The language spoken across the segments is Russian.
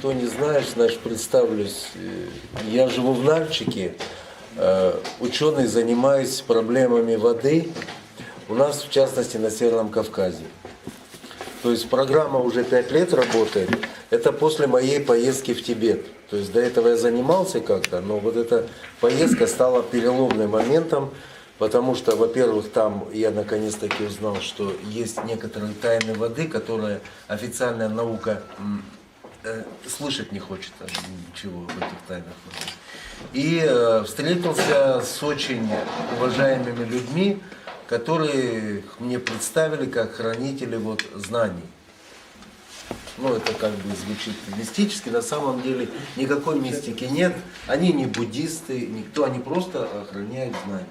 Кто не знает, значит, представлюсь. Я живу в Нальчике, ученый, занимаюсь проблемами воды. У нас, в частности, на Северном Кавказе. То есть программа уже 5 лет работает. Это после моей поездки в Тибет. То есть до этого я занимался как-то, но вот эта поездка стала переломным моментом, потому что, во-первых, там я наконец-таки узнал, что есть некоторые тайны воды, которые официальная наука слышать не хочет ничего в этих тайнах воды. И встретился с очень уважаемыми людьми, которые мне представили как хранители вот знаний. Ну, это как бы звучит мистически, на самом деле никакой мистики нет. Они не буддисты, никто, они просто охраняют знания.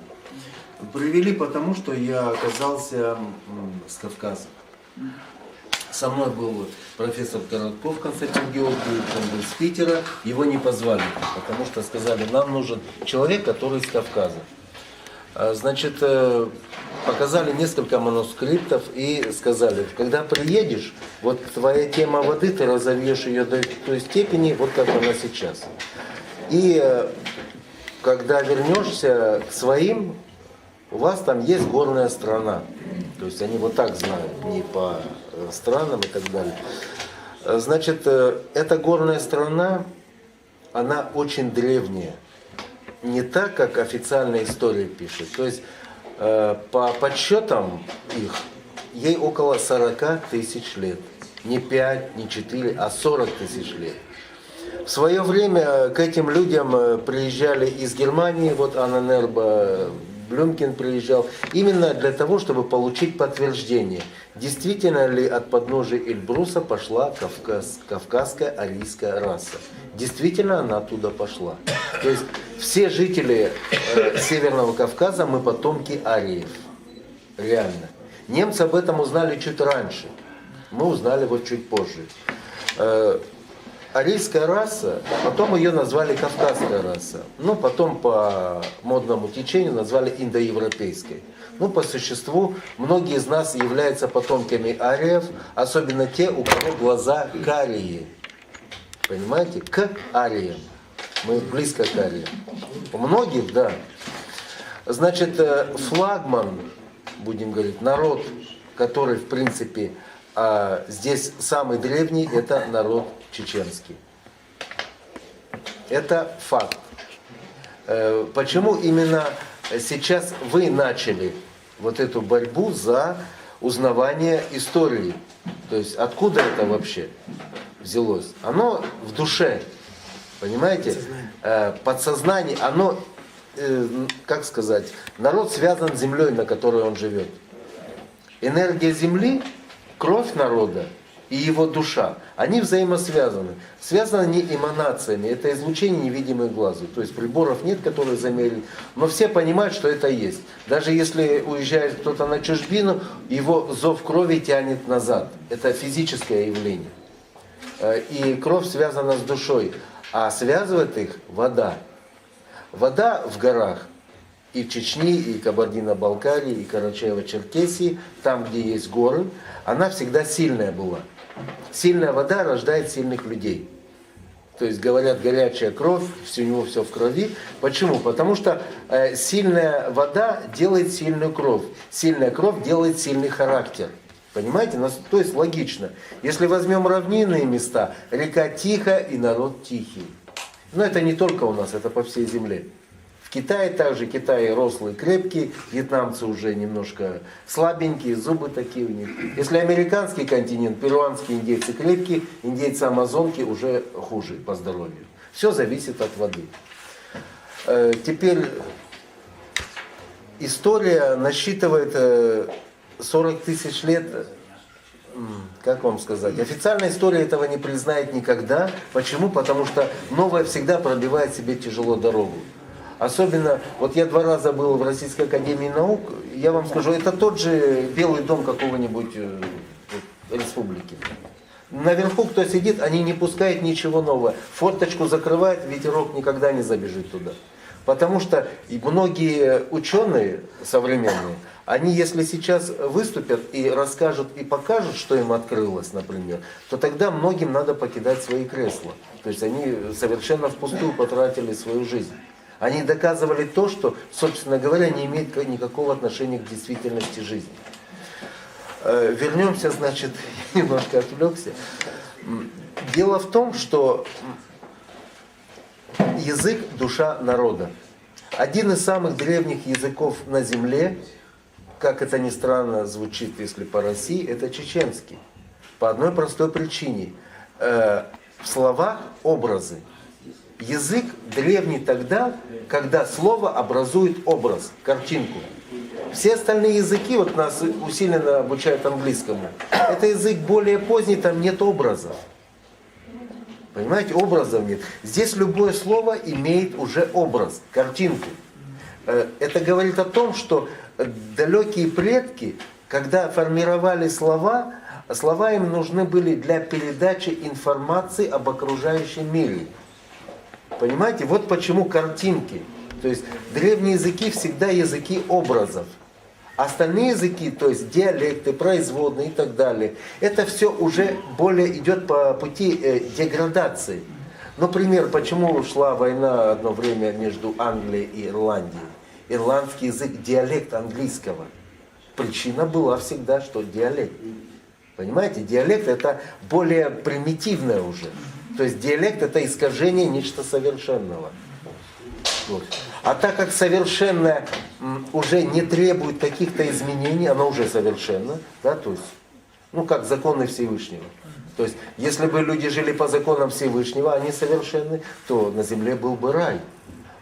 Привели потому, что я оказался с Кавказа. Со мной был профессор Коротков Константин Георгиевич, он был с Питера, его не позвали, потому что сказали, нам нужен человек, который из Кавказа. Значит, показали несколько манускриптов и сказали, когда приедешь, вот твоя тема воды, ты разовьешь ее до той степени, вот как она сейчас. И когда вернешься к своим, у вас там есть горная страна. То есть они вот так знают, не по странам и так далее. Значит, эта горная страна, она очень древняя. Не так, как официальная история пишет. То есть по подсчетам их, ей около 40 тысяч лет. Не 5, не 4, а 40 тысяч лет. В свое время к этим людям приезжали из Германии, вот Анна Нерба, Блюмкин приезжал, именно для того, чтобы получить подтверждение, действительно ли от подножия Эльбруса пошла кавказская арийская раса. Действительно она оттуда пошла. То есть все жители Северного Кавказа, мы потомки ариев. Реально. Немцы об этом узнали чуть раньше. Мы узнали вот чуть позже. Арийская раса, потом ее назвали кавказская раса. Ну, потом по модному течению назвали индоевропейской. Ну, по существу, многие из нас являются потомками ариев, особенно те, у кого глаза карие. Понимаете? К ариям. Мы близко к ариям. У многих, да. Значит, флагман, будем говорить, народ, который, в принципе, здесь самый древний, это народ чеченский. Это факт. Почему именно сейчас вы начали вот эту борьбу за узнавание истории? То есть откуда это вообще взялось? Оно в душе, понимаете? Подсознание, оно, как сказать, народ связан с землей, на которой он живет. Энергия земли, кровь народа и его душа, они взаимосвязаны. Связаны не эманациями, это излучение невидимое глазу. То есть приборов нет, которые замерили, но все понимают, что это есть. Даже если уезжает кто-то на чужбину, его зов крови тянет назад. Это физическое явление. И кровь связана с душой, а связывает их вода. Вода в горах, и в Чечне, и Кабардино-Балкарии, и Карачаево-Черкесии, там, где есть горы, она всегда сильная была. Сильная вода рождает сильных людей. То есть, говорят, горячая кровь, у него все в крови. Почему? Потому что сильная вода делает сильную кровь. Сильная кровь делает сильный характер. Понимаете? То есть логично. Если возьмем равнинные места, река тихая и народ тихий. Но это не только у нас, это по всей земле. В Китае также, Китай рослый, крепкий, вьетнамцы уже немножко слабенькие, зубы такие у них. Если американский континент, перуанские индейцы крепкие, индейцы Амазонки уже хуже по здоровью. Все зависит от воды. Теперь история насчитывает 40 тысяч лет. Как вам сказать? Официальная история этого не признает никогда. Почему? Потому что новое всегда пробивает себе тяжело дорогу. Особенно, вот я 2 раза был в Российской Академии Наук, я вам скажу, это тот же Белый дом какого-нибудь республики. Наверху кто сидит, они не пускают ничего нового. Форточку закрывают, ветерок никогда не забежит туда. Потому что многие ученые современные, Они, если сейчас выступят и расскажут и покажут, что им открылось, например, то тогда многим надо покидать свои кресла. То есть они совершенно впустую потратили свою жизнь. Они доказывали то, что, собственно говоря, не имеет никакого отношения к действительности жизни. Вернемся, значит, немножко отвлекся. Дело в том, что язык – душа народа. Один из самых древних языков на земле, как это ни странно звучит, если по России, это чеченский. По одной простой причине. В словах образы. Язык древний тогда, когда слово образует образ, картинку. Все остальные языки, вот нас усиленно обучают английскому, это язык более поздний, там нет образов. Понимаете, образов нет. Здесь любое слово имеет уже образ, картинку. Это говорит о том, что далекие предки, когда формировали слова, слова им нужны были для передачи информации об окружающем мире. Понимаете, вот почему картинки. То есть древние языки всегда языки образов. Остальные языки, то есть диалекты, производные и так далее, это все уже более идет по пути деградации. Например, почему шла война одно время между Англией и Ирландией? Ирландский язык, диалект английского. Причина была всегда, что диалект. Понимаете, диалект это более примитивное уже. То есть диалект это искажение нечто совершенного. Вот. А так как совершенное уже не требует каких-то изменений, оно уже совершенно, да, то есть, ну как законы Всевышнего. То есть, если бы люди жили по законам Всевышнего, они совершенны, то на земле был бы рай.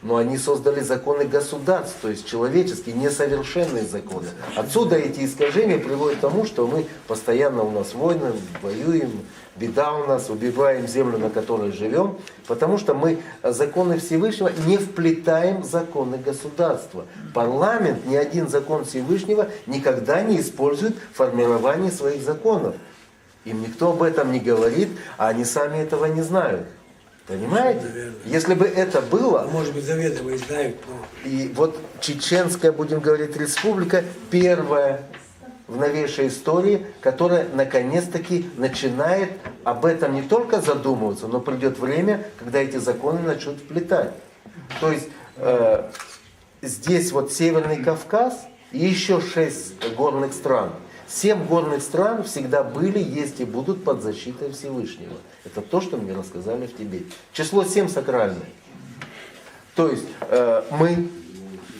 Но они создали законы государств, то есть человеческие, несовершенные законы. Отсюда эти искажения приводят к тому, что мы постоянно у нас войны, воюем, беда у нас, убиваем землю, на которой живем, потому что мы законы Всевышнего не вплетаем в законы государства. Парламент, ни один закон Всевышнего никогда не использует формирование своих законов. Им никто об этом не говорит, а они сами этого не знают. Понимаете? Наверное. Если бы это было... Может быть, заведомо и знают, но... И вот чеченская, будем говорить, республика, первая в новейшей истории, которая наконец-таки начинает об этом не только задумываться, но придет время, когда эти законы начнут вплетать. То есть здесь вот Северный Кавказ и еще 6 горных стран. 7 горных стран всегда были, есть и будут под защитой Всевышнего. Это то, что мне рассказали в Тибете. Число 7 сакральное. То есть мы,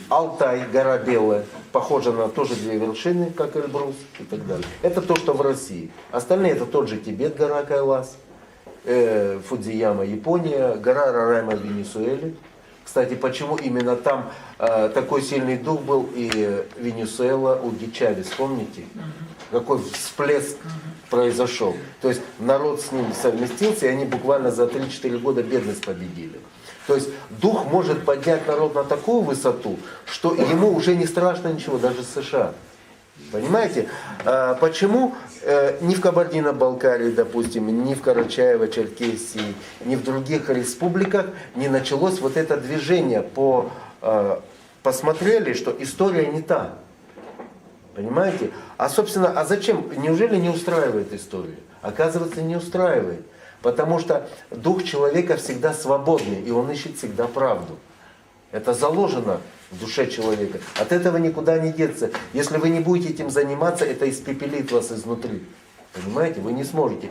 Алтай, гора Белая, похожа на тоже 2 вершины, как Эльбрус и так далее. Это то, что в России. Остальные это тот же Тибет, гора Кайлас, Фудзияма, Япония, гора Рарайма в Венесуэле. Кстати, почему именно там такой сильный дух был и Венесуэла у Чавес, помните? Какой всплеск произошел. То есть народ с ним совместился, и они буквально за 3-4 года бедность победили. То есть дух может поднять народ на такую высоту, что ему уже не страшно ничего, даже США. Понимаете? Почему ни в Кабардино-Балкарии, допустим, ни в Карачаево-Черкесии, ни в других республиках не началось вот это движение посмотрели, что история не та. Понимаете? Собственно, зачем? Неужели не устраивает история? Оказывается, не устраивает. Потому что дух человека всегда свободный, и он ищет всегда правду. Это заложено в душе человека. От этого никуда не деться. Если вы не будете этим заниматься, это испепелит вас изнутри. Понимаете? Вы не сможете.